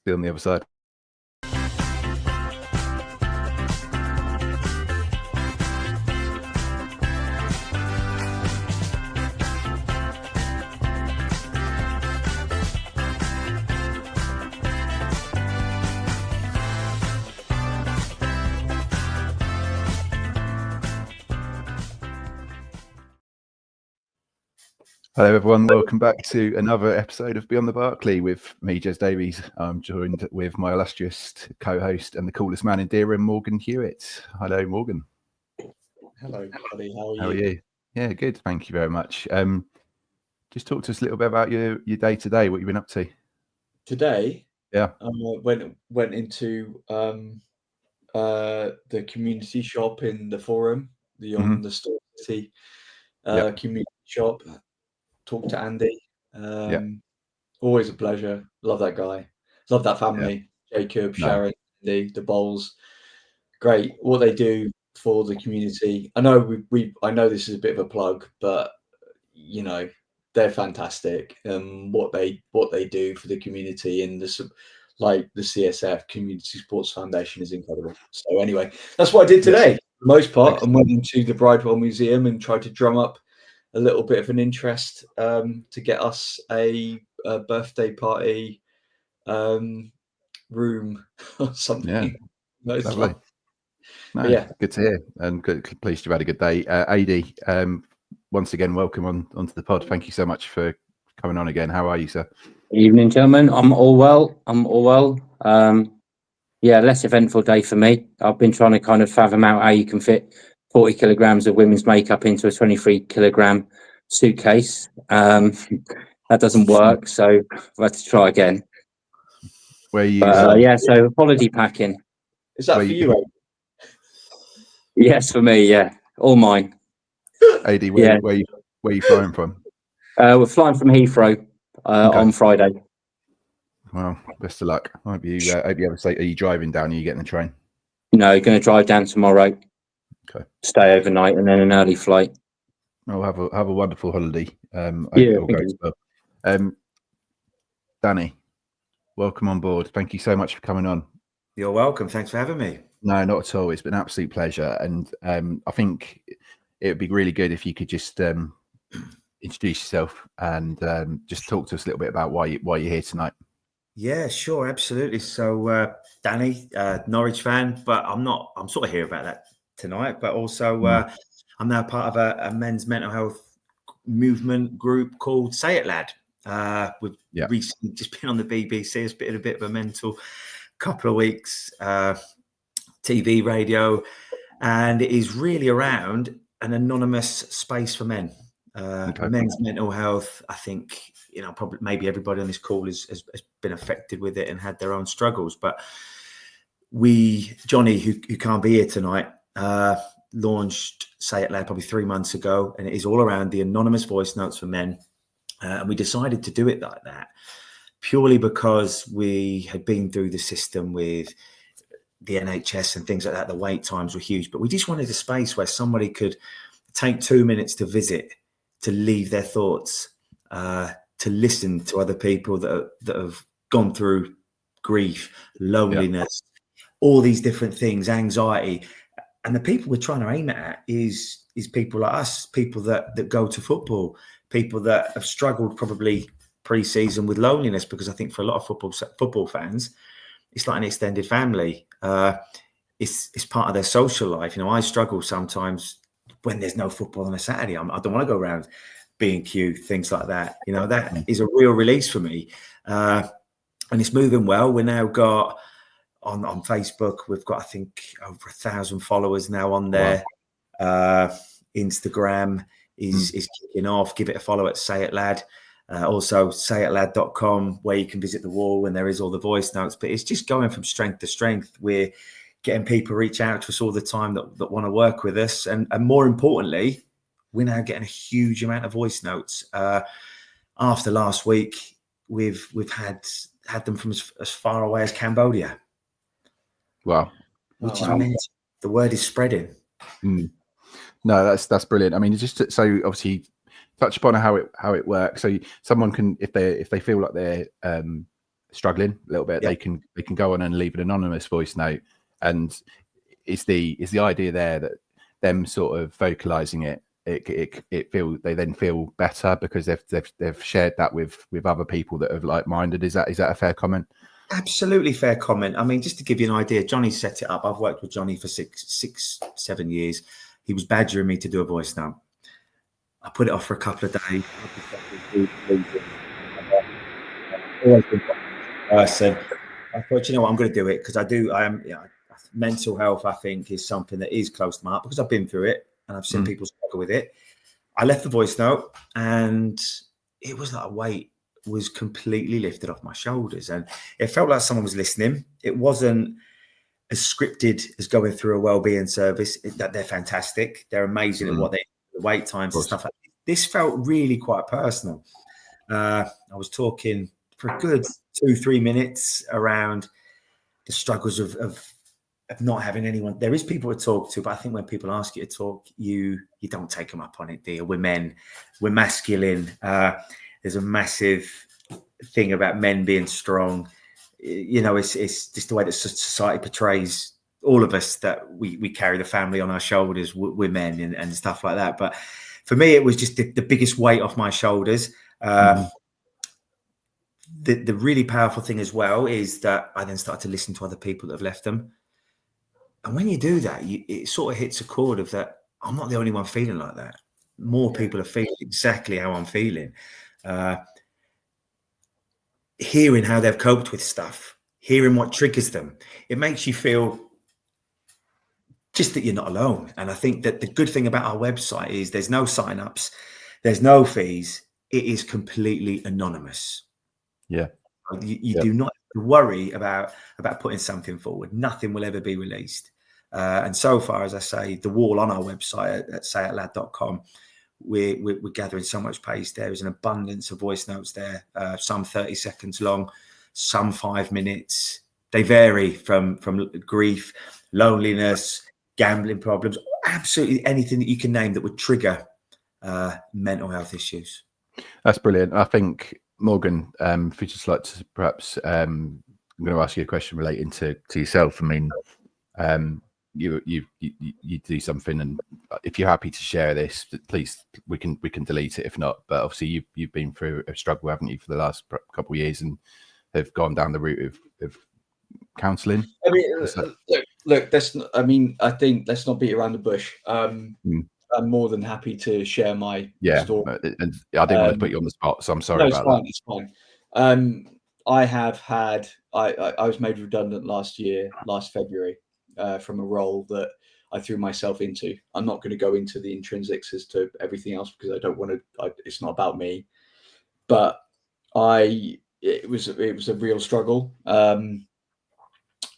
See you on the other side. Hello everyone, welcome back to another episode of Beyond the Barclay with me, Jez Davies. I'm joined with my illustrious co-host and the coolest man in Deerham, Morgan Hewitt. Hello Morgan. Hello buddy, how are you? Yeah, good, thank you very much. Just talk to us a little bit about your day today, what you've been up to. Today? Yeah. Went into the community shop in the Forum, on the Store City community shop. Talked to Andy. Always a pleasure. Love that guy. Love that family. Jacob, Sharon, Andy, the Bowles. Great. What they do for the community. I know I know this is a bit of a plug, but you know, they're fantastic. What they do for the community and the CSF Community Sports Foundation is incredible. So anyway, that's what I did today. For the most part, I went into the Bridewell Museum and tried to drum up a little bit of an interest to get us a birthday party room or something. Yeah, lovely. No, yeah, good to hear, and pleased you've had a good day. Ady, once again, welcome onto the pod. Thank you so much for coming on again. How are you, sir? Evening, gentlemen. I'm all well. Yeah, less eventful day for me. I've been trying to kind of fathom out how you can fit 40 kilograms of women's makeup into a 23 kilogram suitcase. That doesn't work, so I've had to try again. Where you? So holiday packing. Is that for you? Yes, for me. Yeah, all mine. Ady, where you flying from? We're flying from Heathrow on Friday. Well, best of luck. I hope you have a safe. Are you driving down? Are you getting the train? No, going to drive down tomorrow. Okay. Stay overnight and then an early flight. I'll have a wonderful holiday. I hope it all goes well. Danny, welcome on board. Thank you so much for coming on. You're welcome. Thanks for having me. No, not at all. It's been an absolute pleasure, and I think it would be really good if you could just introduce yourself and just talk to us a little bit about why you're here tonight. Yeah, sure, absolutely. So, Danny, Norwich fan, but I'm sort of here about that tonight. But also, I'm now part of a men's mental health movement group called Say It Lad. We've recently just been on the BBC. It's been a bit of a mental couple of weeks, TV, radio, and it is really around an anonymous space for men. Men's mental health. I think probably maybe everybody on this call has been affected with it and had their own struggles. But Johnny, who can't be here tonight, launched Say It Lad probably 3 months ago, and it is all around the anonymous voice notes for men. And we decided to do it like that purely because we had been through the system with the NHS and things like that. The wait times were huge, but we just wanted a space where somebody could take 2 minutes to visit, to leave their thoughts, to listen to other people that have gone through grief, loneliness, all these different things, anxiety. And the people we're trying to aim at is people like us, people that go to football, people that have struggled probably pre-season with loneliness, because I think for a lot of football fans, it's like an extended family. It's part of their social life. I struggle sometimes when there's no football on a Saturday. I don't want to go around B&Q, things like that. That is a real release for me. And it's moving well. We now got on Facebook, we've got, I think, over 1,000 followers now on there. Wow. Instagram is kicking off. Give it a follow at Say It Lad. Also sayitlad.com, where you can visit the wall and there is all the voice notes. But it's just going from strength to strength. We're getting people reach out to us all the time that want to work with us. And more importantly, we're now getting a huge amount of voice notes. After last week, we've had them from as far away as Cambodia. Wow. Which is amazing. The word is spreading. No, that's brilliant. I mean, just so obviously touch upon how it works. So someone can, if they feel like they're struggling a little bit, they can go on and leave an anonymous voice note, and it's the idea there that them sort of vocalizing it they then feel better because they've shared that with other people that have like-minded. Is that a fair comment? Absolutely fair comment. I mean, just to give you an idea, Johnny set it up. I've worked with Johnny for 7 years. He was badgering me to do a voice note. I put it off for a couple of days. Person. I thought, you know what, I'm going to do it because mental health, I think, is something that is close to my heart because I've been through it and I've seen people struggle with it. I left the voice note and it was like a weight was completely lifted off my shoulders, and it felt like someone was listening. It wasn't as scripted as going through a wellbeing service. That they're fantastic, they're amazing at what they do, the wait times and stuff like that. This felt really quite personal. I was talking for a good 2-3 minutes around the struggles of not having anyone. There is people to talk to, but I think when people ask you to talk, you don't take them up on it, do you? We're men, we're masculine. There's a massive thing about men being strong. You know, it's just the way that society portrays all of us, that we carry the family on our shoulders. We're men and stuff like that. But for me, it was just the biggest weight off my shoulders. The really powerful thing as well is that I then started to listen to other people that have left them. And when you do that, it sort of hits a chord of that I'm not the only one feeling like that. More people are feeling exactly how I'm feeling. Hearing how they've coped with stuff, hearing what triggers them, it makes you feel just that you're not alone. And I think that the good thing about our website is there's no sign-ups, there's no fees. It is completely anonymous. Yeah. You do not have to worry about putting something forward. Nothing will ever be released. And so far, as I say, the wall on our website at sayoutloud.com, we're gathering so much pace. There is an abundance of voice notes there, some 30 seconds long, some 5 minutes. They vary from grief, loneliness, gambling problems, absolutely anything that you can name that would trigger mental health issues. That's brilliant. I think, Morgan, if you'd just like to perhaps, I'm going to ask you a question relating to yourself. I mean, you do something, and if you're happy to share this, please, we can delete it if not. But obviously you've been through a struggle, haven't you, for the last couple of years, and have gone down the route of counselling. I mean, look, that's not, I mean, I think let's not beat around the bush. I'm more than happy to share my story. And I didn't want to put you on the spot, so I'm sorry about that. It's fine. I have had, I was made redundant last February, from a role that I threw myself into. I'm not going to go into the intrinsics as to everything else because I don't want to. It's not about me, but it was a real struggle.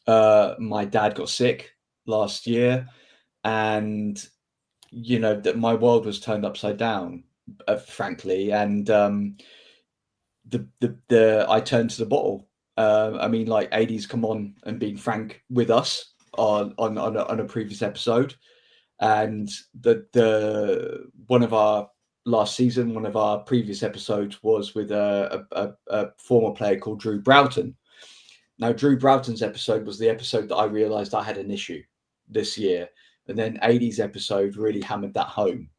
My dad got sick last year, and you know that my world was turned upside down, frankly, and I turned to the bottle. I mean, like Ady's come on and been frank with us on a previous episode, and the one of our last season, one of our previous episodes was with a former player called Drew Broughton. Now, Drew Broughton's episode was the episode that I realized I had an issue this year, and then Ady's episode really hammered that home.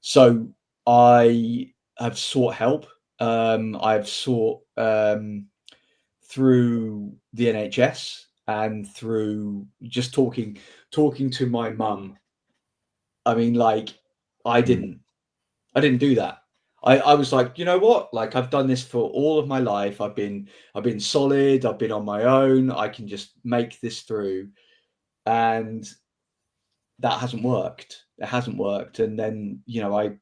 So I have sought help. I've sought through the NHS and through just talking to my mum. I mean, like, I didn't do that. I was like, you know what? Like, I've done this for all of my life. I've been solid. I've been on my own. I can just make this through. And that hasn't worked. It hasn't worked. And then, you know, I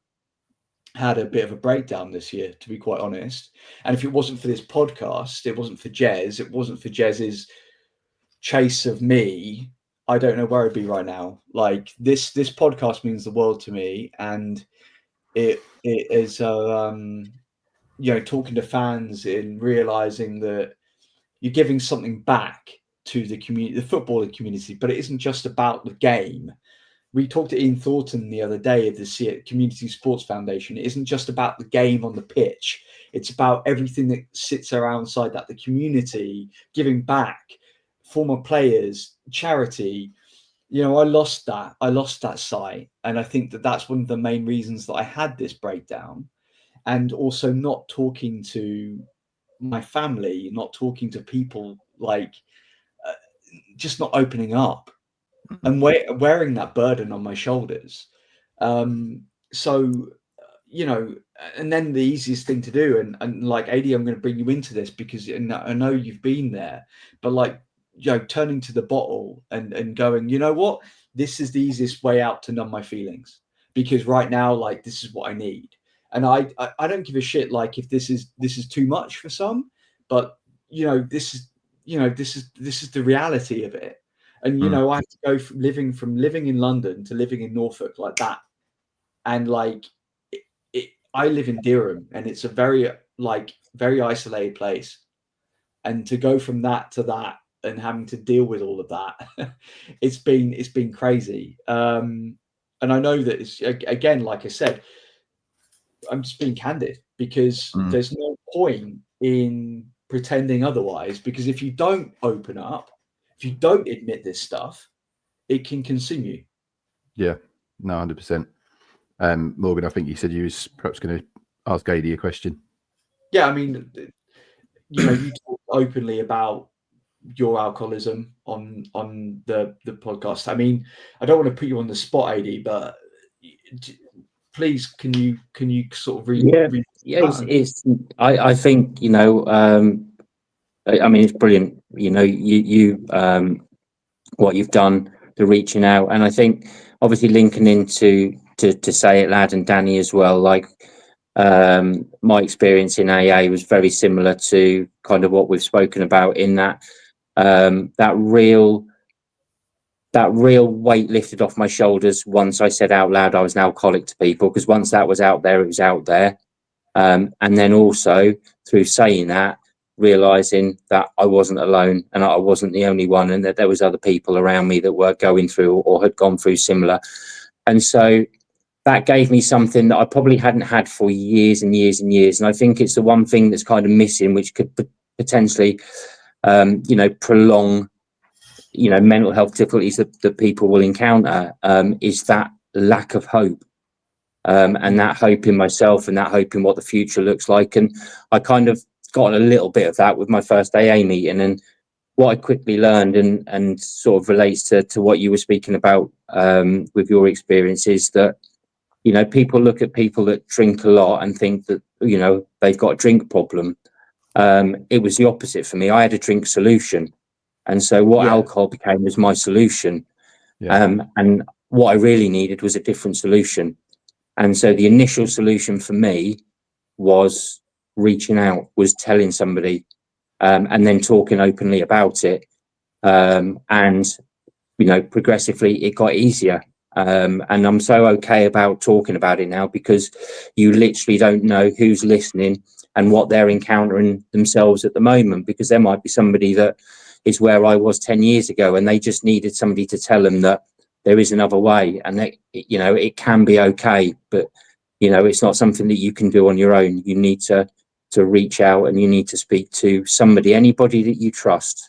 had a bit of a breakdown this year, to be quite honest. And if it wasn't for this podcast, it wasn't for Jez, it wasn't for Jez's chase of me, I don't know where I'd be right now. Like, this podcast means the world to me, and it is you know, talking to fans and realizing that you're giving something back to the community, the footballing community, but it isn't just about the game. we talked to Ian Thornton the other day of the Community Sports Foundation. It isn't just about the game on the pitch. It's about everything that sits alongside that, the community, giving back, former players, charity. You know, I lost that sight. And I think that that's one of the main reasons that I had this breakdown. And also not talking to my family, not talking to people, like just not opening up. And wearing that burden on my shoulders. So, you know, and then the easiest thing to do, and like, Ady, I'm going to bring you into this because I know you've been there, but like, you know, turning to the bottle and going, you know what, this is the easiest way out to numb my feelings, because right now, like, this is what I need. And I don't give a shit, like, if this is too much for some, but you know, this is the reality of it. And, you know, I have to go from living in London to living in Norfolk like that. And like, I live in Durham, and it's a very isolated place. And to go from that to that and having to deal with all of that, it's been crazy. And I know that it's, again, like I said, I'm just being candid, because there's no point in pretending otherwise, because if you don't open up, if you don't admit this stuff, it can consume you. Yeah, no, 100%. Morgan, I think you said you was perhaps going to ask Ady a question. Yeah, I mean, you know, you talk openly about your alcoholism on the podcast. I mean, I don't want to put you on the spot, Ady, but please, can you sort of I think, you know, I mean, it's brilliant, you know, you what you've done, the reaching out, and I think obviously linking into to Say It Lad and Danny as well, like my experience in AA was very similar to kind of what we've spoken about, in that that real weight lifted off my shoulders once I said out loud I was an alcoholic to people, because once that was out there, it was out there. And then also through saying that, realizing that I wasn't alone and I wasn't the only one, and that there was other people around me that were going through or had gone through similar. And so that gave me something that I probably hadn't had for years and years and years. And I think it's the one thing that's kind of missing, which could potentially, you know, prolong, you know, mental health difficulties that people will encounter, is that lack of hope. And that hope in myself, and that hope in what the future looks like. And I kind of got a little bit of that with my first AA meeting. And what I quickly learned, and sort of relates to what you were speaking about with your experience, is that, you know, people look at people that drink a lot and think that, you know, they've got a drink problem. It was the opposite for me. I had a drink solution. And so what alcohol became was my solution. And what I really needed was a different solution. And so the initial solution for me was reaching out, was telling somebody, and then talking openly about it. And, you know, progressively it got easier. And I'm so okay about talking about it now, because you literally don't know who's listening and what they're encountering themselves at the moment, because there might be somebody that is where I was 10 years ago, and they just needed somebody to tell them that there is another way, and that, you know, it can be okay, but, you know, it's not something that you can do on your own. You need to reach out, and you need to speak to somebody, anybody that you trust.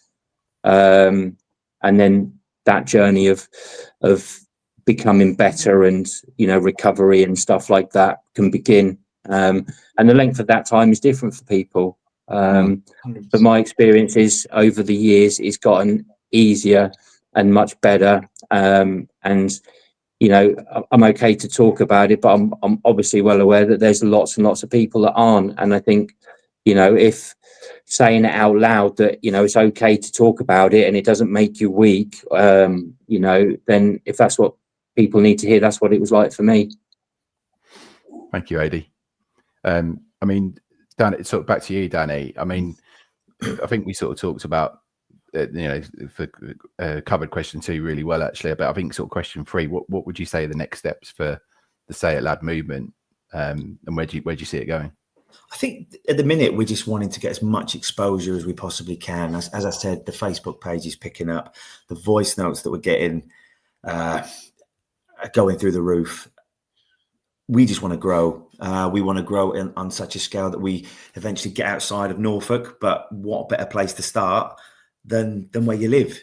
And then that journey of becoming better, and, you know, recovery and stuff like that can begin. And the length of that time is different for people. But my experiences over the years, it's gotten easier and much better. And, you know, I'm okay to talk about it, but I'm obviously well aware that there's lots and lots of people that aren't. And I think, you know, if saying it out loud that, you know, it's okay to talk about it and it doesn't make you weak, you know, then if that's what people need to hear, that's what it was like for me. Thank you, Ady. I mean, Dan, it's sort of back to you, Danny. I mean, I think we sort of talked about, you know, for covered question 2 really well, actually. But I think sort of question 3, what would you say are the next steps for the Say It Lad movement, and where do you see it going? I think at the minute we're just wanting to get as much exposure as we possibly can. As I said, the Facebook page is picking up, the voice notes that we're getting going through the roof. We just want to grow. We want to grow on such a scale that we eventually get outside of Norfolk. But what better place to start than where you live?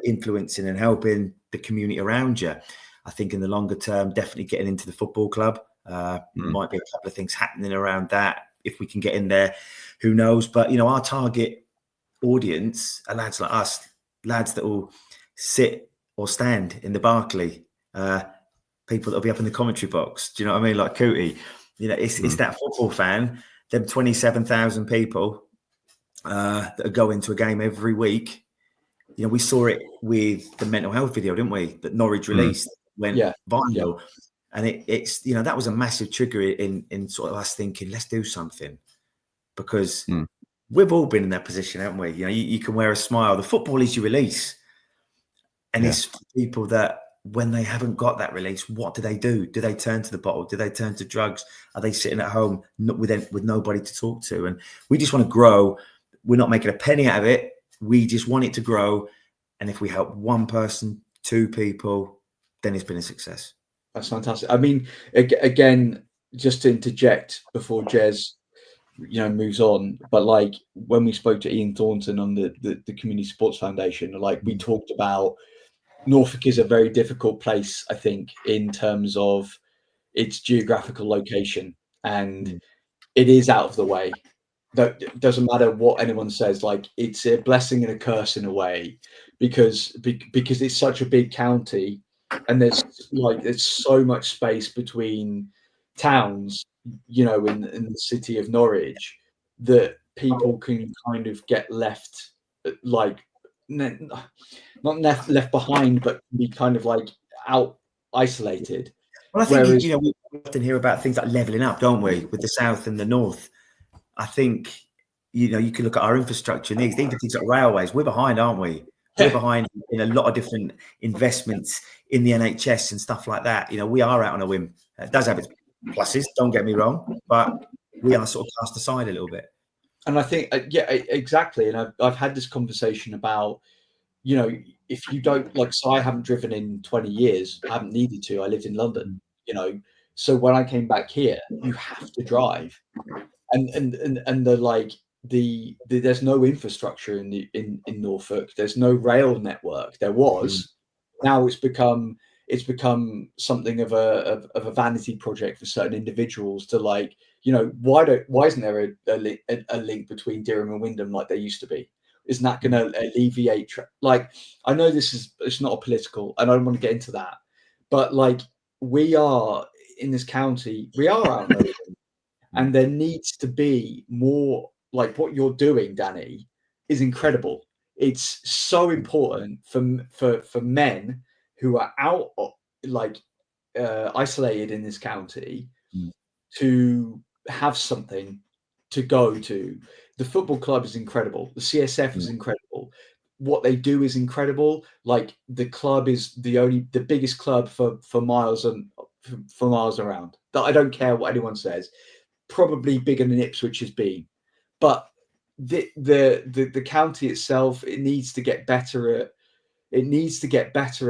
Influencing and helping the community around you. I think in the longer term, definitely getting into the football club. Might be a couple of things happening around that. If we can get in there, who knows? But our target audience are lads like us, lads that will sit or stand in the Barclay. People that'll be up in the commentary box. Do you know what I mean? Like Coote, it's that football fan, them 27,000 people that go into a game every week. We saw it with the mental health video, didn't we? That Norwich released went viral. And it's that was a massive trigger in sort of us thinking, let's do something. Because we've all been in that position, haven't we? You can wear a smile. The football is your release. And it's for people that, when they haven't got that release, what do? Do they turn to the bottle? Do they turn to drugs? Are they sitting at home with nobody to talk to? And we just want to grow. We're not making a penny out of it. We just want it to grow. And if we help one person, two people, then it's been a success. That's fantastic. I mean, again, just to interject before Jez, moves on, but like when we spoke to Ian Thornton on the Community Sports Foundation, like we talked about, Norfolk is a very difficult place, I think, in terms of its geographical location, and it is out of the way. That doesn't matter what anyone says. Like, it's a blessing and a curse in a way, because it's such a big county, and there's so much space between towns, in the city of Norwich, that people can kind of get left, like, not left behind, but be kind of like isolated. Well, I think we often hear about things like levelling up, don't we, with the south and the north. I think you can look at our infrastructure needs. Think of things like railways. We're behind, aren't we? We're behind in a lot of different investments in the NHS and stuff like that. We are out on a whim. It does have its pluses, don't get me wrong, but we are sort of cast aside a little bit. And I think, exactly. And I've had this conversation about, if you don't so I haven't driven in 20 years. I haven't needed to. I lived in London, so when I came back here, you have to drive, and there's no infrastructure in Norfolk. There's no rail network. There was. Now it's become something of a vanity project for certain individuals to why isn't there a link between Durham and Wymondham like there used to be? Isn't that going to alleviate? I know it's not a political, and I don't want to get into that, but we are in this county, we are out there, and there needs to be more. Like what you're doing, Danny, is incredible. It's so important for men who are out isolated in this county to have something to go to. The football club is incredible. The CSF is incredible. What they do is incredible. Like, the club is the biggest club for miles around. That I don't care what anyone says. Probably bigger than Ipswich has been, but the county itself, it needs to get better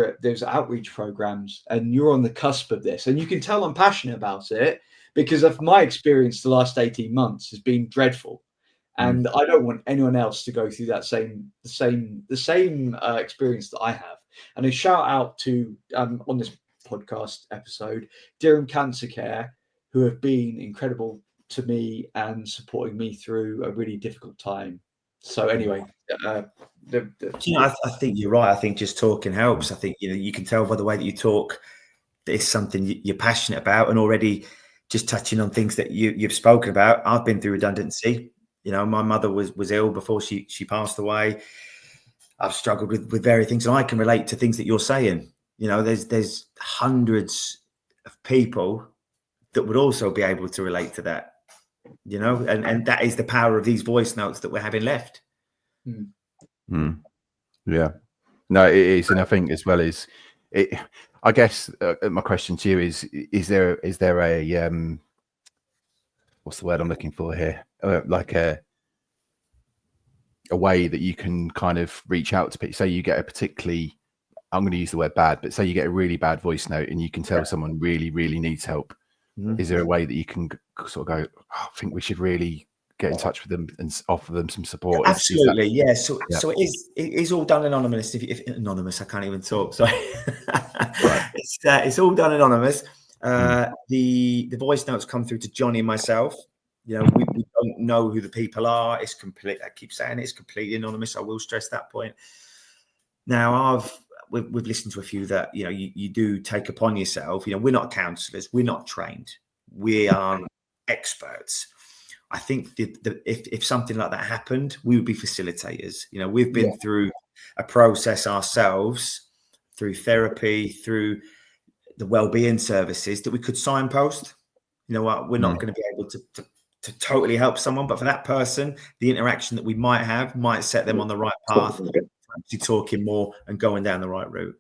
at those outreach programs. And you're on the cusp of this, and you can tell I'm passionate about it, because of my experience the last 18 months has been dreadful. And I don't want anyone else to go through that same experience that I have. And a shout out to on this podcast episode, Durham Cancer Care, who have been incredible to me and supporting me through a really difficult time. So anyway, I think you're right. I think just talking helps. I think you can tell by the way that you talk that it's something you're passionate about, and already just touching on things that you've spoken about. I've been through redundancy. My mother was ill before she passed away. I've struggled with various things, and I can relate to things that you're saying. There's hundreds of people that would also be able to relate to that. And that is the power of these voice notes that we're having left. Yeah, no, it is. And I think as well as it, I guess my question to you is there a what's the word I'm looking for here? Like a way that you can kind of reach out to people. Say you get a particularly I'm going to use the word bad, but say you get a really bad voice note and you can tell someone really, really needs help. Is there a way that you can sort of go, I think we should really get in touch with them and offer them some support? Absolutely, yeah. So it is all done anonymous. If anonymous, I can't even talk. Sorry, right. It's all done anonymous. The voice notes come through to Johnny and myself. You know, we don't know who the people are. It's complete. I keep saying it's completely anonymous. I will stress that point. Now, we've listened to a few that, you know, you do take upon yourself. You know, we're not counsellors. We're not trained. We aren't experts. I think if something like that happened, we would be facilitators. You know, we've been through a process ourselves, through therapy, through the wellbeing services, that we could signpost. You know what? We're not going to be able to totally help someone, but for that person, the interaction that we might have might set them on the right path, actually talking more and going down the right route.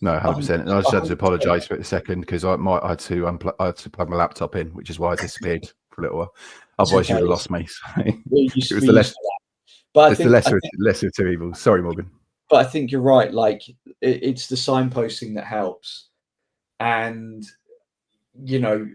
No, 100%. And I just had to apologise for it a second, because I had to plug my laptop in, which is why I disappeared for a little while. Otherwise, you would have lost me. It was the lesser of two evils. Sorry, Morgan. But I think you're right. Like, it's the signposting that helps, and you know,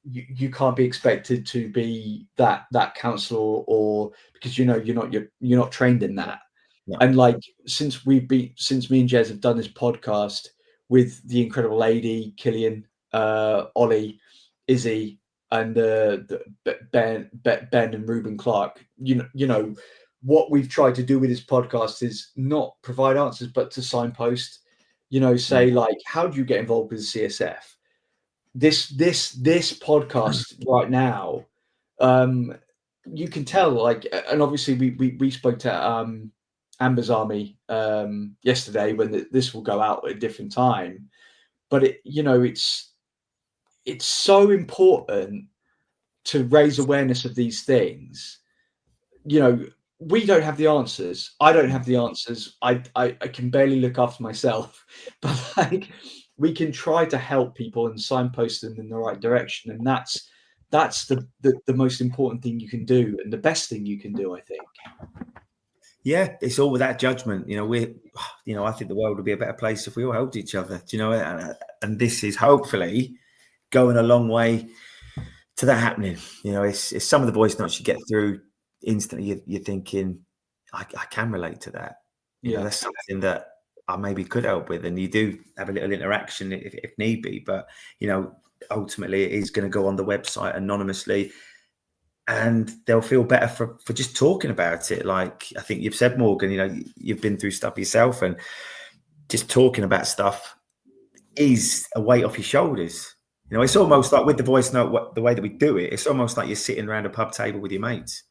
you can't be expected to be that counsellor, or because you know you're not trained in that. No. And like, since me and Jez have done this podcast with the incredible Ady, Killian, Ollie, Izzy, and Ben and Ruben Clark, you know what we've tried to do with this podcast is not provide answers, but to signpost. You know, say like, how do you get involved with the CSF? This podcast right now, you can tell, like, and obviously we spoke to Amber's Army yesterday, when this will go out at a different time, but it's so important to raise awareness of these things. You know, we don't have the answers. I don't have the answers. I can barely look after myself, but like, we can try to help people and signpost them in the right direction, and that's the most important thing you can do, and the best thing you can do, I think. Yeah, it's all without judgment. You know, I think the world would be a better place if we all helped each other. Do you know? And this is hopefully going a long way to that happening. You know, it's some of the voice notes you get through instantly. You're thinking, I can relate to that. You know, that's something that I maybe could help with, and you do have a little interaction if need be. But you know, ultimately, it is going to go on the website anonymously. And they'll feel better for just talking about it. Like I think you've said, Morgan, you know, you've been through stuff yourself, and just talking about stuff is a weight off your shoulders. You know, it's almost like with the voice note, the way that we do it, it's almost like you're sitting around a pub table with your mates.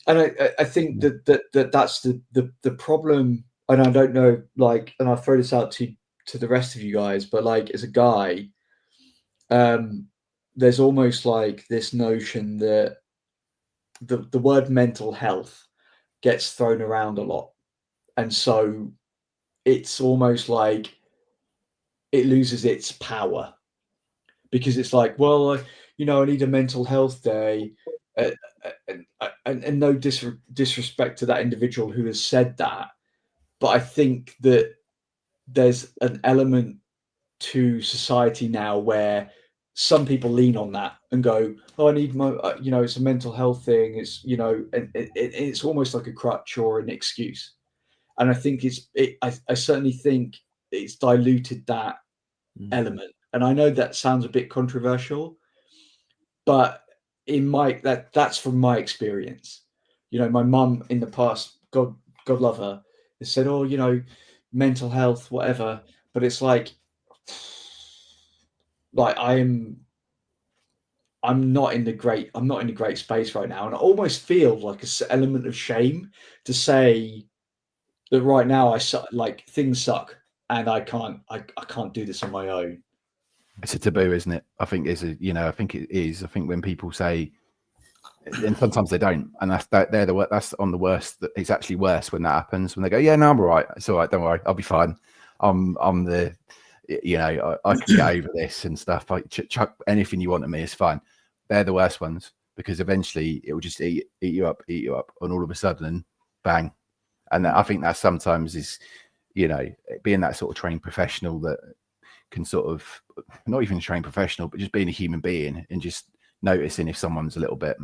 And I think that's the problem. And I don't know, like, and I'll throw this out to the rest of you guys, but like, as a guy, there's almost like this notion that the word mental health gets thrown around a lot. And so it's almost like it loses its power, because it's like, well, you know, I need a mental health day. And no disrespect to that individual who has said that. But I think that there's an element to society now where some people lean on that and go, oh, I need my, you know, it's a mental health thing. It's, you know, and it's almost like a crutch or an excuse. And I think I certainly think it's diluted that element. And I know that sounds a bit controversial, but that's from my experience. You know, my mum in the past, God love her, has said, oh, you know, mental health, whatever. But it's like I'm not in the great space right now, and I almost feel like an element of shame to say that right now like things suck and I can't do this on my own. It's a taboo, isn't it? I think I think it is. I think when people say, and sometimes they don't, and that's on the worst. It's actually worse when that happens. When they go, yeah, no, I'm all right. It's all right. Don't worry, I'll be fine. I'm the, you know, I can get over this and stuff. Like chuck anything you want at me is fine. They're the worst ones, because eventually it will just eat you up, and all of a sudden, bang. And I think that sometimes is you know, being that sort of trained professional that can sort of, not even trained professional, but just being a human being and just noticing if someone's a little bit,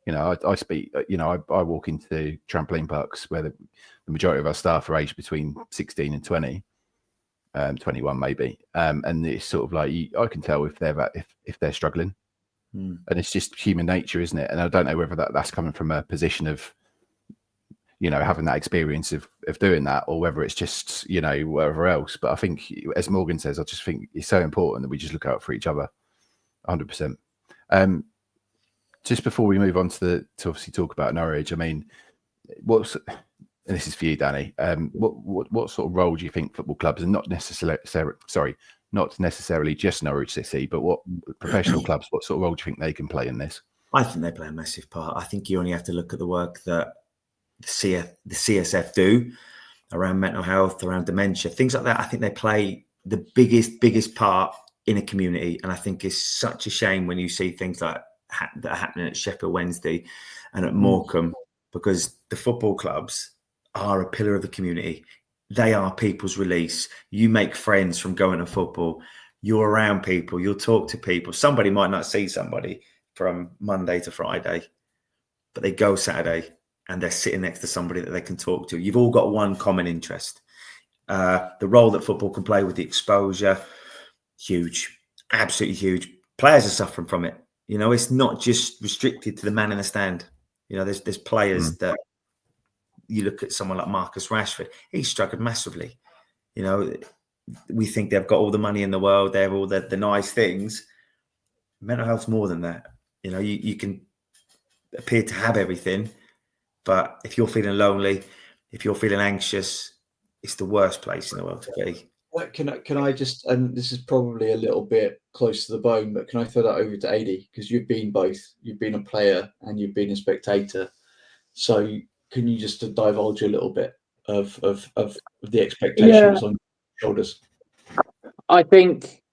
you know, I speak, you know, I walk into trampoline parks where the majority of our staff are aged between 16 and 20, 21 maybe. And it's sort of like, I can tell if they're struggling. And it's just human nature, isn't it? And I don't know whether that's coming from a position of, you know, having that experience of doing that, or whether it's just, you know, wherever else. But I think, as Morgan says, I just think it's so important that we just look out for each other, 100%. Just before we move on to obviously talk about Norwich, I mean, and this is for you, Danny, what sort of role do you think football clubs, and not necessarily just Norwich City, but what professional clubs, what sort of role do you think they can play in this? I think they play a massive part. I think you only have to look at the work that the CSF do around mental health, around dementia, things like that. I think they play the biggest part in a community. And I think it's such a shame when you see things like that are happening at Sheffield Wednesday and at Morecambe, because the football clubs are a pillar of the community. They are people's release. You make friends from going to football. You're around people. You'll talk to people. Somebody might not see somebody from Monday to Friday, but they go Saturday and they're sitting next to somebody that they can talk to. You've all got one common interest. The role that football can play with the exposure, huge, absolutely huge. Players are suffering from it. You know, it's not just restricted to the man in the stand. You know, there's players that, you look at someone like Marcus Rashford, he's struggled massively. You know, we think they've got all the money in the world, they have all the nice things. Mental health's more than that. You know, you can appear to have everything, but if you're feeling lonely, if you're feeling anxious, it's the worst place in the world to be. Can I just, and this is probably a little bit close to the bone, but can I throw that over to Ady? Because you've been both. You've been a player and you've been a spectator. So can you just divulge a little bit of the expectations on your shoulders? I think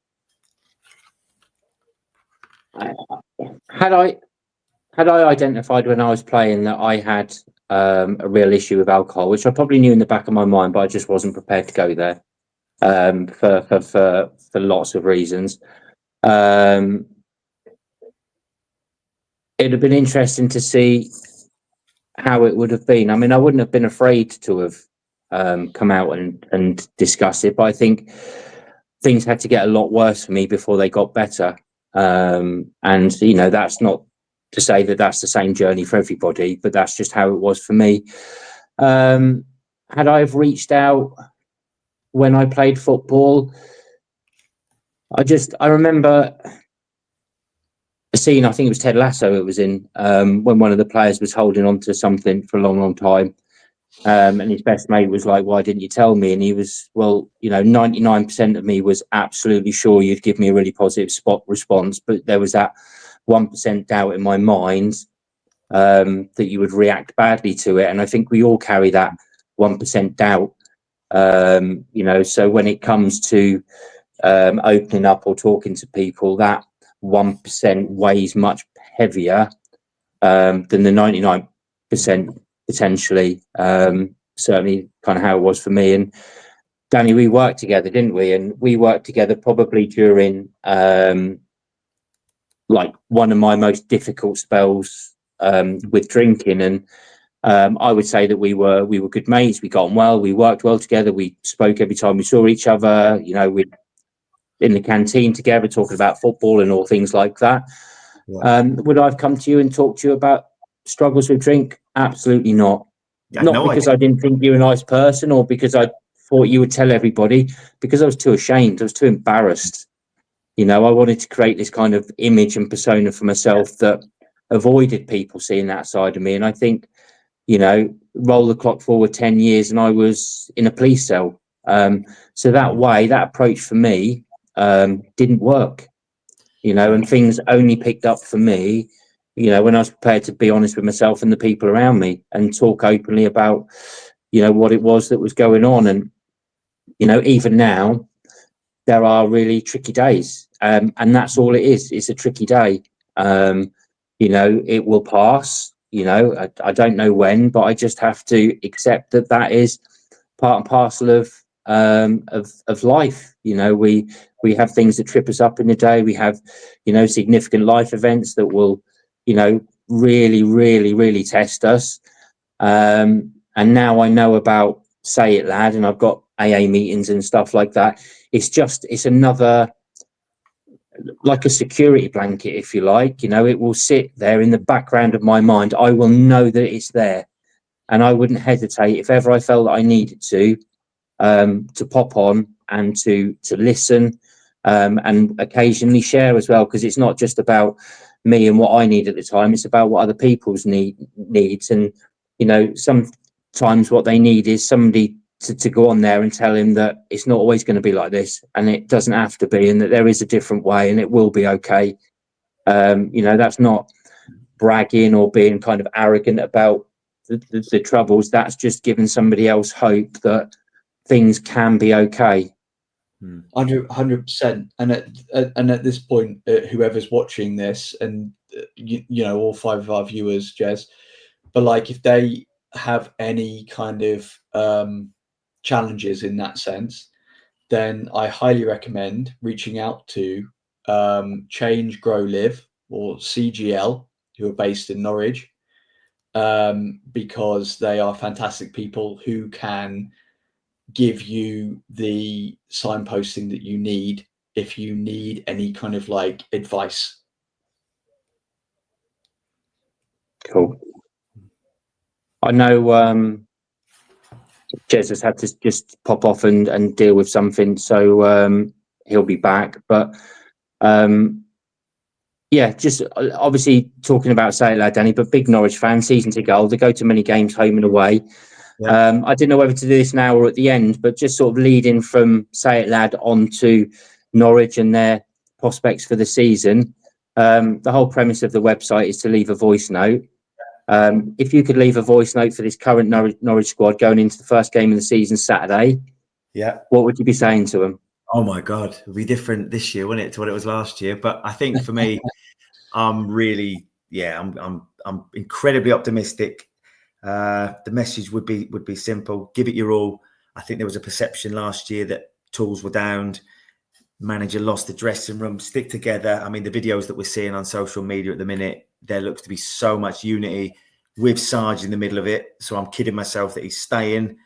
had I identified when I was playing that I had a real issue with alcohol, which I probably knew in the back of my mind, but I just wasn't prepared to go there for lots of reasons. It'd have been interesting to see how it would have been. I mean, I wouldn't have been afraid to have come out and discuss it, but I think things had to get a lot worse for me before they got better. And, you know, that's not to say that that's the same journey for everybody, but that's just how it was for me. Had I have reached out when I played football, I remember a scene, I think it was Ted Lasso it was in, when one of the players was holding on to something for a long time. And his best mate was like, why didn't you tell me? And he was, well, you know, 99% of me was absolutely sure you'd give me a really positive response, but there was that 1% doubt in my mind that you would react badly to it. And I think we all carry that 1% doubt, you know, so when it comes to opening up or talking to people, that 1% weighs much heavier than the 99% potentially. Certainly kind of how it was for me. And Danny, we worked together, didn't we? And we worked together probably during like one of my most difficult spells with drinking. And I would say that we were good mates. We got on well. We worked well together. We spoke every time we saw each other. You know, we'd in the canteen together talking about football and all things like that. Yeah. Would I have come to you and talked to you about struggles with drink? Absolutely not. Not because I didn't think you were a nice person or because I thought you would tell everybody, because I was too ashamed. I was too embarrassed. You know, I wanted to create this kind of image and persona for myself that avoided people seeing that side of me. And I think, you know, roll the clock forward 10 years and I was in a police cell. So that way, that approach for me didn't work, you know, and things only picked up for me, you know, when I was prepared to be honest with myself and the people around me and talk openly about, you know, what it was that was going on. And, you know, even now, there are really tricky days. And that's all it is. It's a tricky day. You know, it will pass, you know, I don't know when, but I just have to accept that that is part and parcel of life. You know, we have things that trip us up in the day. We have, you know, significant life events that will, you know, really test us. And now I know about Say It Lad, and I've got AA meetings and stuff like that. It's another, like a security blanket, if you like. You know, it will sit there in the background of my mind. I will know that it's there, and I wouldn't hesitate if ever I felt that I needed to pop on and to listen, and occasionally share as well, because it's not just about me and what I need at the time. It's about what other people's needs, and you know, sometimes what they need is somebody to go on there and tell him that it's not always going to be like this, and it doesn't have to be, and that there is a different way, and it will be okay. You know, that's not bragging or being kind of arrogant about the troubles. That's just giving somebody else hope that things can be okay. 100%. And at this point, whoever's watching this, and you know, all 5 of our viewers, Jez, but like, if they have any kind of challenges in that sense, then I highly recommend reaching out to Change, Grow, Live, or CGL, who are based in Norwich, because they are fantastic people who can give you the signposting that you need if you need any kind of like advice. Cool. I know Jez has had to just pop off and deal with something, so he'll be back. But yeah, just obviously talking about Say It Loud, Danny, but big Norwich fan, season to goal. They go to many games home and away. Yeah. I didn't know whether to do this now or at the end, but just sort of leading from Say It Loud on to Norwich and their prospects for the season. The whole premise of the website is to leave a voice note. If you could leave a voice note for this current Norwich squad going into the first game of the season Saturday, what would you be saying to them? Oh my God, it'll be different this year, wouldn't it, to what it was last year? But I think for me, I'm really, I'm incredibly optimistic. The message would be simple: give it your all. I think there was a perception last year that tools were down, manager lost the dressing room. Stick together. I mean, the videos that we're seeing on social media at the minute, there looks to be so much unity with Sarge in the middle of it. So I'm kidding myself that he's staying.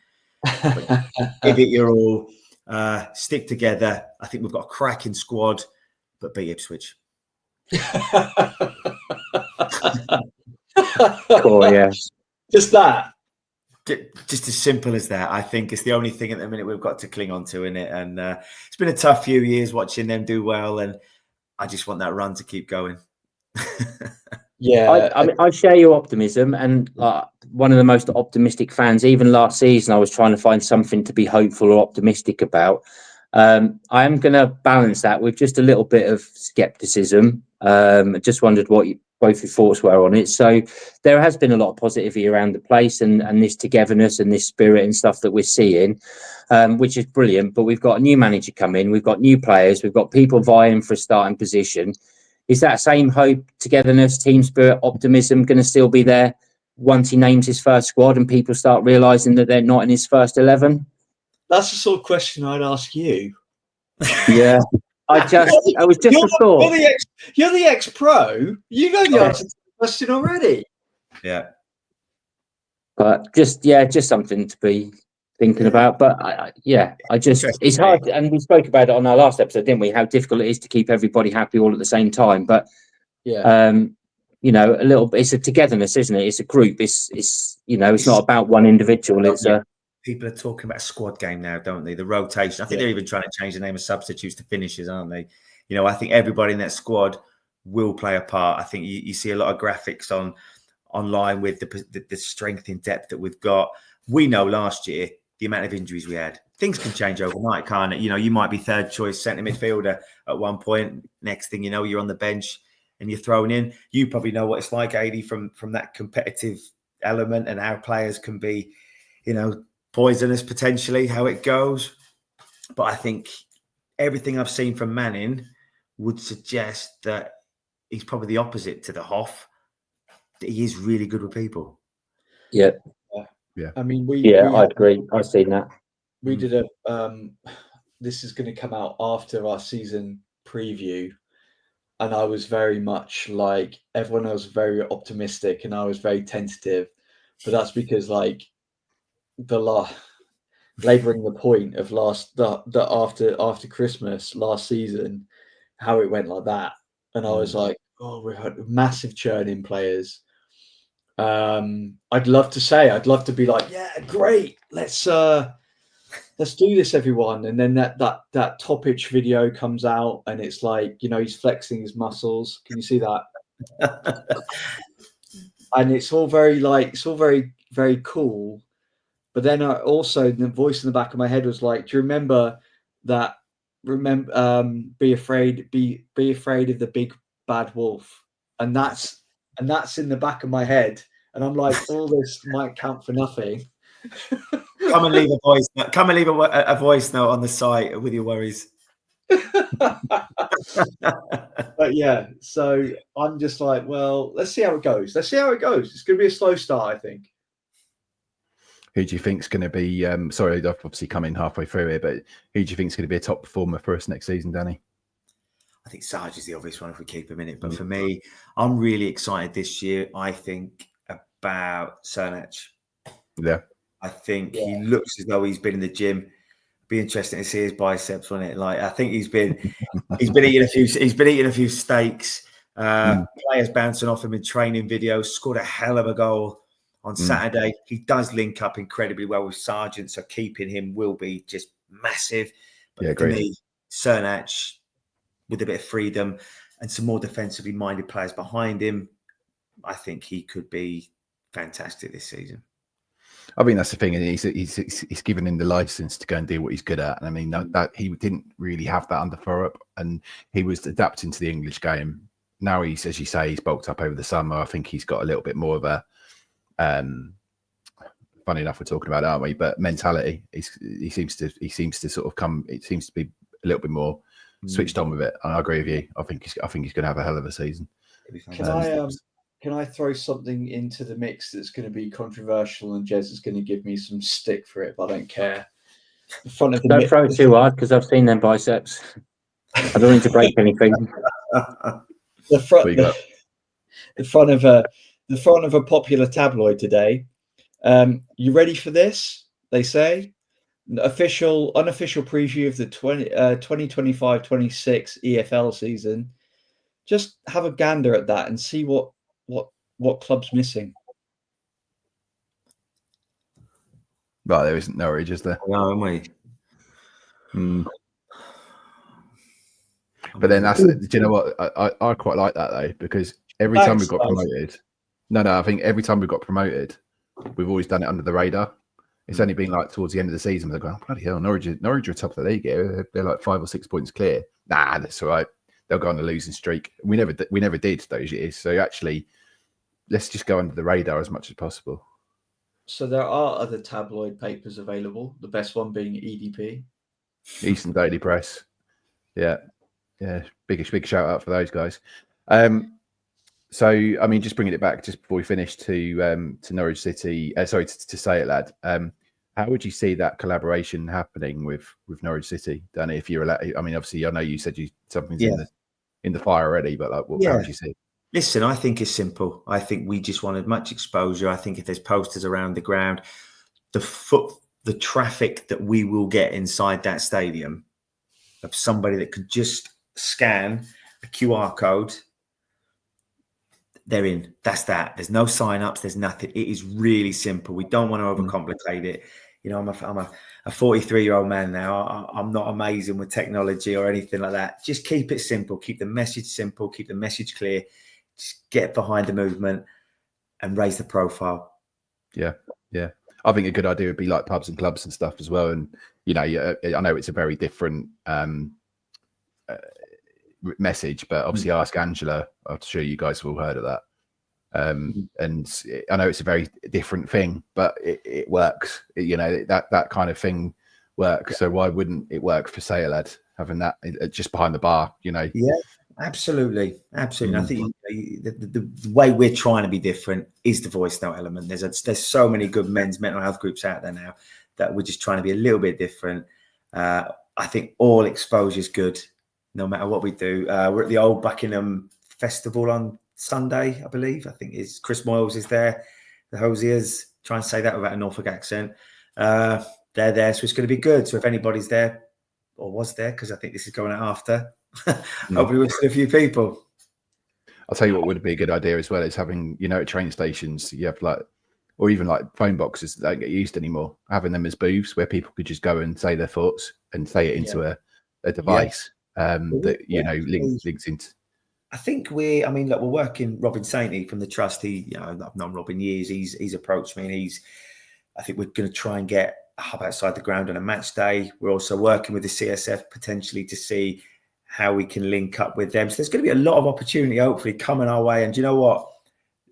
But give it your all. Stick together. I think we've got a cracking squad, but beat Ipswich. Cool, yeah. Just that. Just as simple as that. I think it's the only thing at the minute we've got to cling on to in it. And it's been a tough few years watching them do well, and I just want that run to keep going. Yeah, I mean, I share your optimism, and one of the most optimistic fans. Even last season, I was trying to find something to be hopeful or optimistic about. I am going to balance that with just a little bit of skepticism. I just wondered what both your thoughts were on it. So there has been a lot of positivity around the place, and this togetherness and this spirit and stuff that we're seeing, which is brilliant. But we've got a new manager come in, we've got new players, we've got people vying for a starting position. Is that same hope, togetherness, team spirit, optimism going to still be there once he names his first squad and people start realising that they're not in his first 11? That's the sort of question I'd ask you. Yeah. I was just a thought. You're the ex-pro. You know the answer to the question already. Yeah. But just something to be thinking about. But it's hard. And we spoke about it on our last episode, didn't we? How difficult it is to keep everybody happy all at the same time. But you know, a little bit. It's a togetherness, isn't it? It's a group. It's you know, it's not about one individual. It's people are talking about a squad game now, don't they? The rotation. I think they're even trying to change the name of substitutes to finishers, aren't they? You know, I think everybody in that squad will play a part. I think you see a lot of graphics online with the strength in depth that we've got. We know last year the amount of injuries we had. Things can change overnight, can't it? You know, you might be third choice centre midfielder at one point. Next thing you know, you're on the bench and you're thrown in. You probably know what it's like, Ady, from that competitive element and how players can be, you know, poisonous potentially, how it goes. But I think everything I've seen from Manning would suggest that he's probably the opposite to the Hoff. That he is really good with people. Yeah. I mean, I'd agree. I've seen that. we did a this is going to come out after our season preview, and I was very much like everyone else, very optimistic, and I was very tentative. But that's because like labouring the point of after Christmas last season, how it went like that, and I was like, oh, we had massive churn in players. I'd love to be like, yeah, great, let's do this, everyone. And then that Topic video comes out, and it's like, he's flexing his muscles. Can you see that? And it's all very very cool. But then also the voice in the back of my head was like, do you remember that? Be afraid of the big bad wolf, and that's in the back of my head. And I'm like, all this might count for nothing. Come and leave a voice note. Come and leave a voice note on the site with your worries. But yeah, so I'm just like, well, let's see how it goes. It's going to be a slow start, I think. Who do you think is going to be? Sorry, I've obviously come in halfway through here, but who do you think is going to be a top performer for us next season, Danny? I think Sarge is the obvious one if we keep him in it. But for me, I'm really excited this year. I think about Cernach. Yeah. I think he looks as though he's been in the gym. Be interesting to see his biceps on it. Like, I think he's been eating a few steaks. Players bouncing off him in training videos. Scored a hell of a goal on Saturday. He does link up incredibly well with Sargent, so keeping him will be just massive. But for me, Cernach, with a bit of freedom and some more defensively minded players behind him, I think he could be fantastic this season. I mean, that's the thing, and he's given him the license to go and do what he's good at. And I mean, that he didn't really have that under Thorup, and he was adapting to the English game. Now he's, as you say, he's bulked up over the summer. I think he's got a little bit more of a, funny enough, we're talking about it, aren't we? But mentality, he seems to sort of come. It seems to be a little bit more switched on with it. And I agree with you. I think he's going to have a hell of a season. Can I throw something into the mix that's going to be controversial, and Jez is going to give me some stick for it, but I don't care. Don't throw it too hard, because I've seen them biceps. I don't need to break anything. The front of a popular tabloid today. You ready for this? They say unofficial preview of the 2025-26 EFL season. Just have a gander at that and see what club's missing. Right, there isn't Norwich, is there? No, am we? But then do you know what? I quite like that though, because every time we've got promoted, I think every time we've got promoted, we've always done it under the radar. It's only been like towards the end of the season, they're going, oh, bloody hell, Norwich are top of the league here. They're like 5 or 6 points clear. Nah, that's all right. They'll go on a losing streak. We never did those years. So actually, let's just go under the radar as much as possible. So there are other tabloid papers available. The best one being EDP, Eastern Daily Press. Yeah. Big shout out for those guys. So I mean, just bringing it back just before we finish to Norwich City. To Say It Lad. How would you see that collaboration happening with Norwich City, Danny? If you're allowed, I mean, obviously, I know you said something's in the fire already, but like, how would you see it? Listen, I think it's simple. I think we just wanted much exposure. I think if there's posters around the ground, the traffic that we will get inside that stadium of somebody that could just scan a QR code, they're in. That's that. There's no sign-ups. There's nothing. It is really simple. We don't want to overcomplicate it. You know, I'm a 43-year-old man now. I'm not amazing with technology or anything like that. Just keep it simple. Keep the message simple. Keep the message clear. Just get behind the movement and raise the profile. Yeah. I think a good idea would be like pubs and clubs and stuff as well. And, you know, I know it's a very different message, but obviously ask Angela. I'm sure you guys have all heard of that. And I know it's a very different thing, but it works. You know, that kind of thing works. So why wouldn't it work for Say It Lad, having that just behind the bar, you know? Yeah, absolutely. I think the way we're trying to be different is the voice note element. There's so many good men's mental health groups out there now that we're just trying to be a little bit different. I think all exposure is good, no matter what we do. We're at the Old Buckingham Festival on Sunday, I believe. I think is Chris Moyles is there. The Hosiers, try and say that without a Norfolk accent. They're there, so it's going to be good. So if anybody's there or was there, because I think this is going out after, hopefully we'll see a few people. I'll tell you what would be a good idea as well is having, at train stations, you have or even phone boxes that don't get used anymore, having them as booths where people could just go and say their thoughts and say it into a device that, links into. I think we're working, Robin Sainty from the Trust. I've known Robin years. He's approached me and I think we're going to try and get a hub outside the ground on a match day. We're also working with the CSF potentially to see how we can link up with them. So there's going to be a lot of opportunity hopefully coming our way. And do you know what?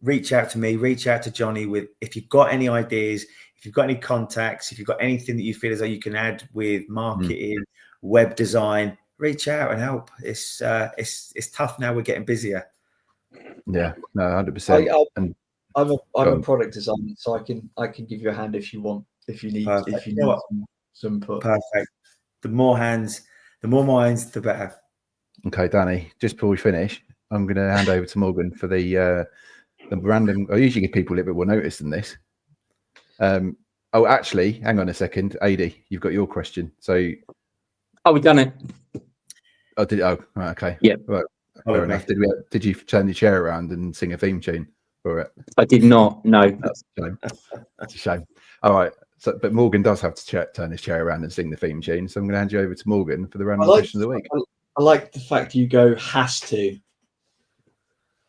Reach out to me, reach out to Johnny if you've got any ideas, if you've got any contacts, if you've got anything that you feel as though you can add with marketing, web design, reach out and help. It's tough now. We're getting busier. Yeah, no, 100%. I'm a product designer, so I can give you a hand if you want, if you need some input. Perfect. The more hands, the more minds, the better. Okay, Danny, just before we finish, I'm going to hand over to Morgan for the random. I usually give people a little bit more notice than this. Actually, hang on a second, Ady, you've got your question. So, we've done it. Oh, did right, okay. Yeah. Right, fair enough. Did you turn the chair around and sing a theme tune for it? I did not. No. That's a shame. That's a shame. All right. So, but Morgan does have to turn his chair around and sing the theme tune. So I'm going to hand you over to Morgan for the random question of the week. I like the fact you go has to.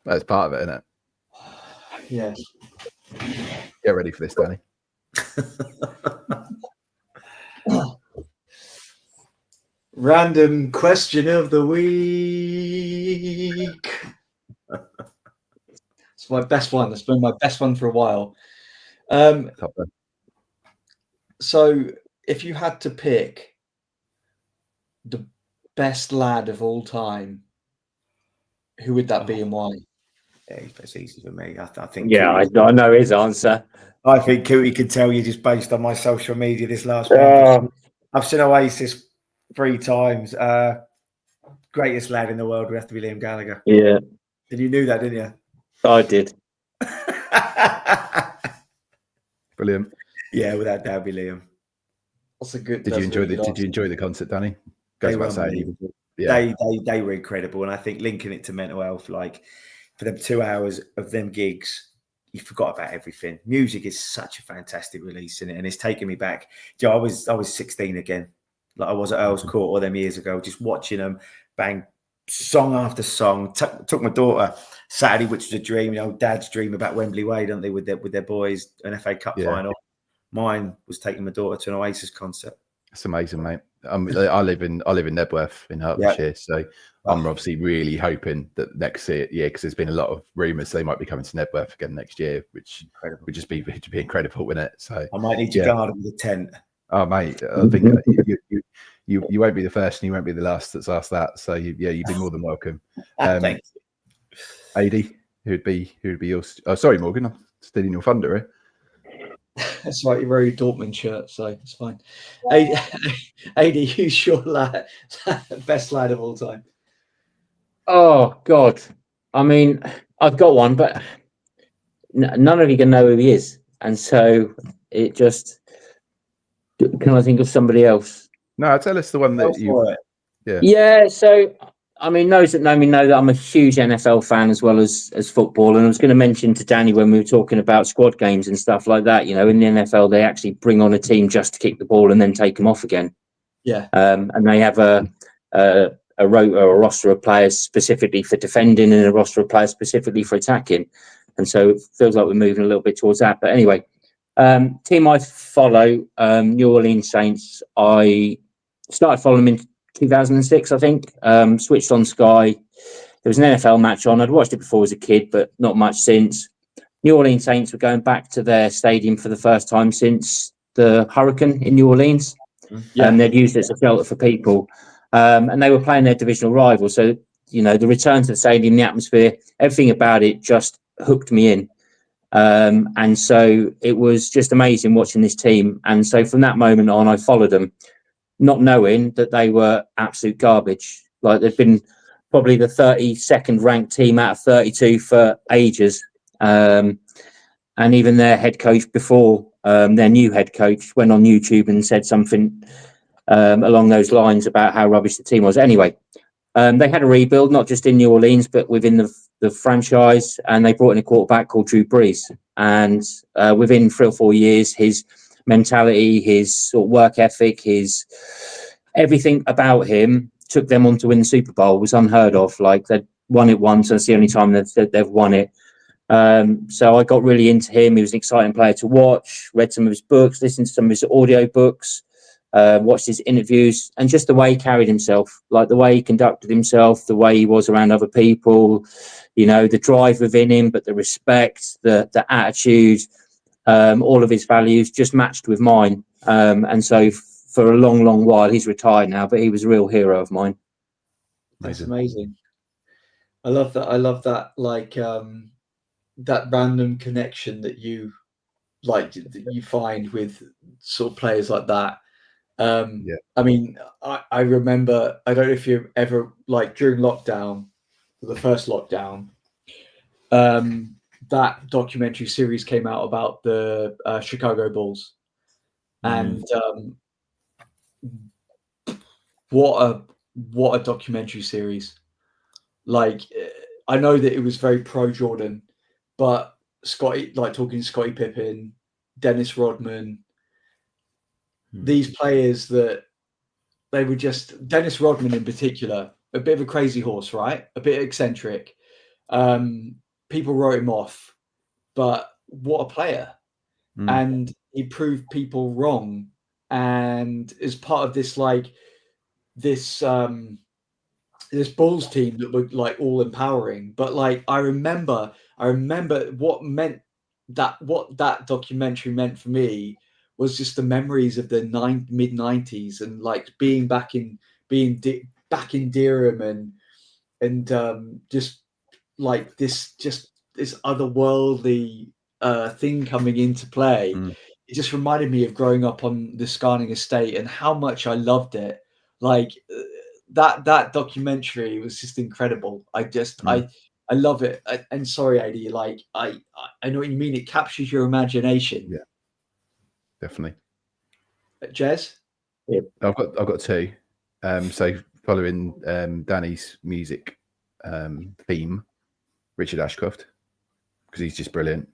That's part of it, isn't it? Yes. Get ready for this, Danny. Random question of the week. It's my best one. It's been my best one for a while. So if you had to pick the best lad of all time, who would that be and why? Yeah, it's easy for me. I think. Yeah, I know his answer. I think Coote can tell you just based on my social media this last week. I've seen Oasis 3 times. Greatest lad in the world would have to be Liam Gallagher. Yeah. And you knew that, didn't you? I did. Brilliant. Yeah, without doubt, be Liam. That's a good. Did you enjoy the concert, Danny? They were incredible, and I think linking it to mental health, for them 2 hours of them gigs, you forgot about everything. Music is such a fantastic release in it, and it's taken me back. I was 16 again, like I was at Earl's Court all them years ago, just watching them bang song after song. Took my daughter Saturday, which was a dream. Dads dream about Wembley Way, don't they, with their boys, an FA Cup final. Mine was taking my daughter to an Oasis concert. That's amazing, mate. I live in Nebworth in Hertfordshire, so I'm obviously really hoping that next year, because there's been a lot of rumours they might be coming to Nebworth again next year, which would just be incredible, wouldn't it? So I might need your garden with a tent. Oh, mate, I think you won't be the first and you won't be the last that's asked that. So you'd be more than welcome. Thank you. Ady, who'd be yours? Oh, sorry, Morgan, I'm stealing your thunder here. That's right, you're wearing a Dortmund shirt, so it's fine. Ady, who's your best lad of all time? Oh, God. I mean, I've got one, but none of you can know who he is. And so it just... Can I think of somebody else? No, tell us the one that you... Yeah, so... I mean, those that know me know that I'm a huge NFL fan as well as football. And I was going to mention to Danny when we were talking about squad games and stuff like that, in the NFL, they actually bring on a team just to kick the ball and then take them off again. Yeah. And they have a roster of players specifically for defending and a roster of players specifically for attacking. And so it feels like we're moving a little bit towards that. But anyway, team I follow, New Orleans Saints. I started following them in 2006, I think. Switched on Sky. There was an NFL match on. I'd watched it before as a kid, but not much since. New Orleans Saints were going back to their stadium for the first time since the hurricane in New Orleans. Yeah. They'd used it as a shelter for people. And they were playing their divisional rival. So, the return to the stadium, the atmosphere, everything about it just hooked me in. And so it was just amazing watching this team. And so from that moment on, I followed them, not knowing that they were absolute garbage. Like, they've been probably the 32nd ranked team out of 32 for ages. And even their head coach before, their new head coach, went on YouTube and said something along those lines about how rubbish the team was. Anyway, they had a rebuild, not just in New Orleans, but within the franchise, and they brought in a quarterback called Drew Brees. And within 3 or 4 years, his mentality, his sort of work ethic, his everything about him took them on to win the Super Bowl. It was unheard of. Like, they'd won it once, and it's the only time they've won it. So I got really into him. He was an exciting player to watch, read some of his books, listened to some of his audio books, watched his interviews, and just the way he carried himself, like the way he conducted himself, the way he was around other people, you know, the drive within him, but the respect, the attitude, all of his values just matched with mine. And so for a long, long while, he's retired now, but he was a real hero of mine. That's amazing. I love that. I love that, like, that random connection that you find with sort of players like that. I mean, I remember, I don't know if you ever, like, during lockdown, the first lockdown, that documentary series came out about the Chicago Bulls, and what a documentary series. Like, I know that it was very pro Jordan, but Scotty, like, talking Scottie Pippen, Dennis Rodman, these players that they were just, Dennis Rodman in particular, a bit of a crazy horse, right? A bit eccentric. People wrote him off, but what a player. And he proved people wrong. And as part of this, like, this Bulls team that were, like, all empowering. But, like, I remember what that documentary meant for me was just the memories of the mid-90s, and, like, being back in Durham, and just like this otherworldly thing coming into play. It just reminded me of growing up on the Scarning estate and how much I loved it. Like, that documentary was just incredible. I love it. And sorry, Ady, like, I know what you mean. It captures your imagination. Yeah, definitely. Jez? Yeah. I've got two. So following Danny's music theme, Richard Ashcroft, because he's just brilliant.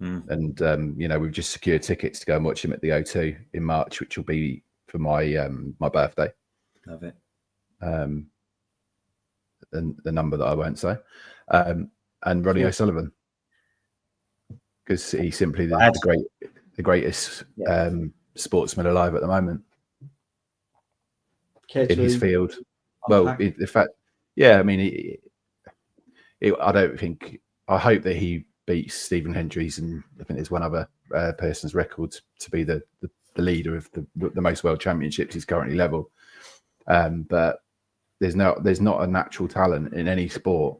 And you know, we've just secured tickets to go and watch him at the O2 in March, which will be for my my birthday. Love it. And the number that I won't say. And Ronnie O'Sullivan, because he's simply the greatest sportsman alive at the moment in his field. Well, in fact, yeah, I mean, I hope that he beats Stephen Hendry's, and I think there's one other person's record to be the leader of the most world championships he's currently level. But there's not a natural talent in any sport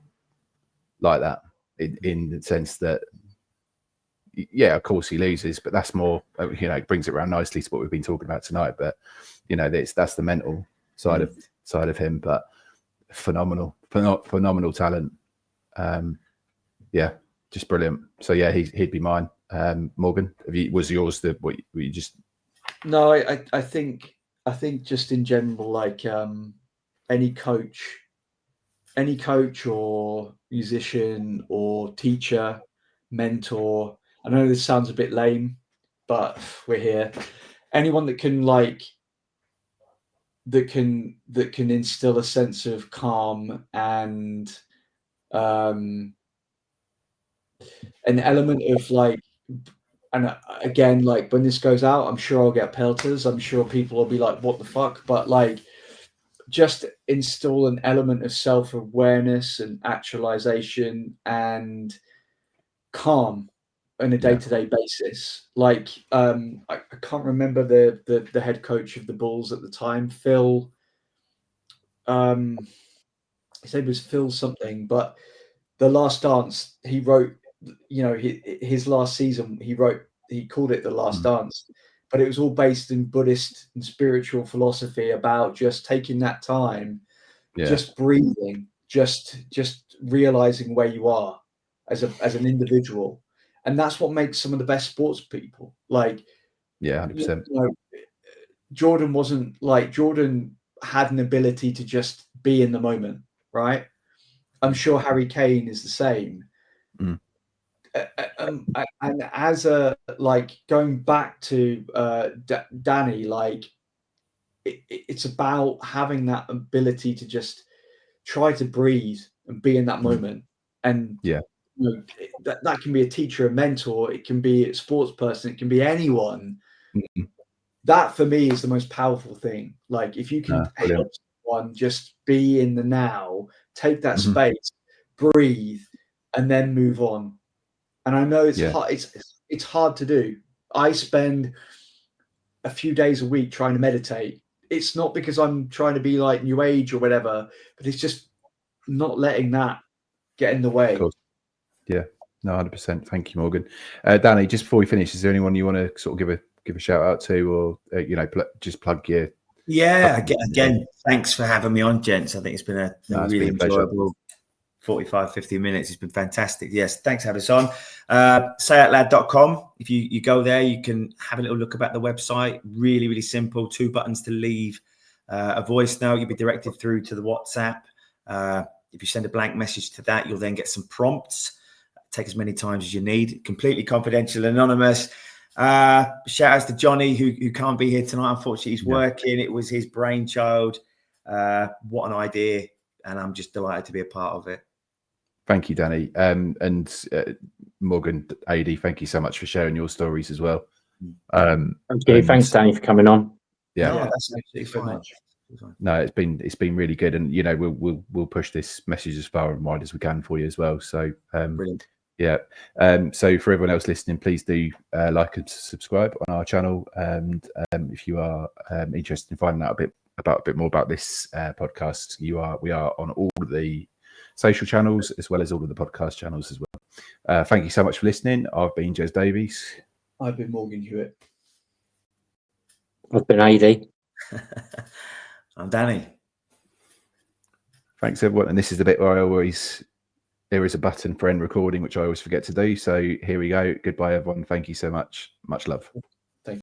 like that, in the sense that, yeah, of course he loses, but that's more, you know, it brings it around nicely to what we've been talking about tonight. But, you know, that's the mental side of him, but phenomenal talent. Yeah, just brilliant. So yeah, he'd be mine. Morgan, was yours what you just? No, I think just in general, like, any coach or musician or teacher, mentor. I know this sounds a bit lame, but we're here. Anyone that can, like, that can instill a sense of calm and an element of, like, and again, like, when this goes out, I'm sure I'll get pelters. I'm sure people will be like, what the fuck? But, like, just install an element of self-awareness and actualization and calm on a day-to-day basis. Like, I can't remember the head coach of the Bulls at the time, Phil. His name was Phil something, but The Last Dance, he wrote you know, his last season, he called it The Last Dance, but it was all based in Buddhist and spiritual philosophy about just taking that time, just breathing, just realizing where you are as an individual. And that's what makes some of the best sports people. Like, 100%. You know, Jordan had an ability to just be in the moment, right? I'm sure Harry Kane is the same. And as a, like, going back to Danny, like, it's about having that ability to just try to breathe and be in that moment. And you know, that can be a teacher, a mentor, it can be a sports person, it can be anyone. That for me is the most powerful thing. Like, if you can help someone just be in the now, take that space, breathe, and then move on. And I know it's hard. It's hard to do. I spend a few days a week trying to meditate. It's not because I'm trying to be like New Age or whatever, but it's just not letting that get in the way. Of course. Yeah, no, 100%. Thank you, Morgan. Danny, just before we finish, is there anyone you want to sort of give a shout out to, or you know, just plug your? Yeah, again, thanks for having me on, gents. I think it's been a really enjoyable 45, 50 minutes. It's been fantastic. Yes, thanks for having us on. Sayoutloud.com. If you go there, you can have a little look about the website. Really, really simple. 2 buttons to leave a voice note. You'll be directed through to the WhatsApp. If you send a blank message to that, you'll then get some prompts. Take as many times as you need. Completely confidential, anonymous. Shout outs to Johnny, who can't be here tonight. Unfortunately, he's working. It was his brainchild. What an idea. And I'm just delighted to be a part of it. Thank you, Danny. And Morgan, Ady, thank you so much for sharing your stories as well. Thank you. Thanks, Danny, for coming on. No, that's absolutely fine. No, it's been really good, and you know we'll push this message as far and wide as we can for you as well. So brilliant. Yeah. So for everyone else listening, please do like and subscribe on our channel. And if you are interested in finding out a bit more about this podcast, we are on all of the social channels as well as all of the podcast channels as well. Thank you so much for listening. I've been Jez Davies. I've been Morgan Hewitt. I've been Ady. I'm Danny. Thanks, everyone. And this is the bit where there is a button for end recording, which I always forget to do. So here we go. Goodbye, everyone. Thank you so much. Much love.